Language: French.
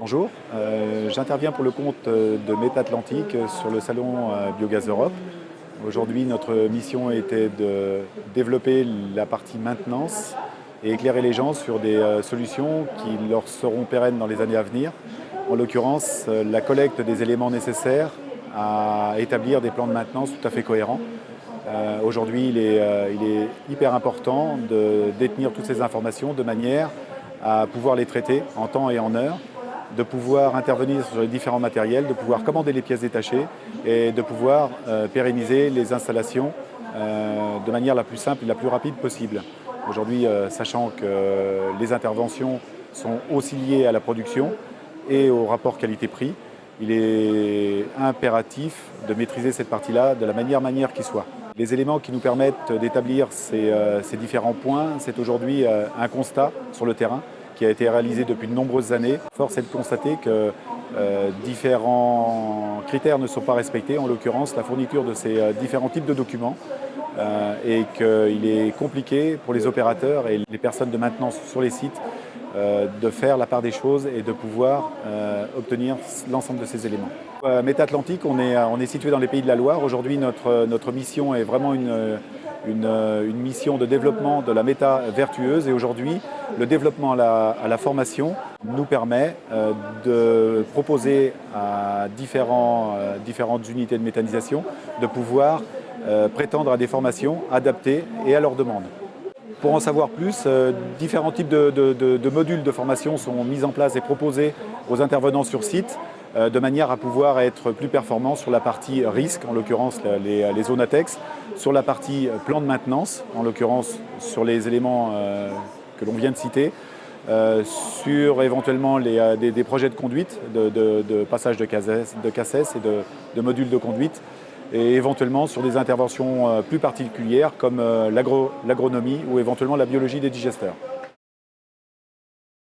Bonjour, j'interviens pour le compte de Métatlantique sur le salon Biogaz Europe. Aujourd'hui, notre mission était de développer la partie maintenance et éclairer les gens sur des solutions qui leur seront pérennes dans les années à venir. En l'occurrence, la collecte des éléments nécessaires à établir des plans de maintenance tout à fait cohérents. Aujourd'hui, il est hyper important de détenir toutes ces informations de manière à pouvoir les traiter en temps et en heure, de pouvoir intervenir sur les différents matériels, de pouvoir commander les pièces détachées et de pouvoir pérenniser les installations de manière la plus simple et la plus rapide possible. Aujourd'hui, sachant que les interventions sont aussi liées à la production et au rapport qualité-prix, il est impératif de maîtriser cette partie-là de la meilleure manière qui soit. Les éléments qui nous permettent d'établir ces différents points, c'est aujourd'hui un constat sur le terrain qui a été réalisé depuis de nombreuses années. Force est de constater que différents critères ne sont pas respectés, en l'occurrence la fourniture de ces différents types de documents, et qu'il est compliqué pour les opérateurs et les personnes de maintenance sur les sites de faire la part des choses et de pouvoir obtenir l'ensemble de ces éléments. Métatlantique, on est situé dans les Pays de la Loire. Aujourd'hui, notre mission est vraiment une mission de développement de la méta vertueuse, et aujourd'hui, le développement à la formation nous permet de proposer à différentes unités de méthanisation de pouvoir prétendre à des formations adaptées et à leurs demandes. Pour en savoir plus, différents types de modules de formation sont mis en place et proposés aux intervenants sur site de manière à pouvoir être plus performants sur la partie risque, en l'occurrence les zones ATEX, sur la partie plan de maintenance, en l'occurrence sur les éléments que l'on vient de citer, sur éventuellement des projets de conduite, de passage de cassettes et de modules de conduite, et éventuellement sur des interventions plus particulières comme l'agronomie ou éventuellement la biologie des digesteurs.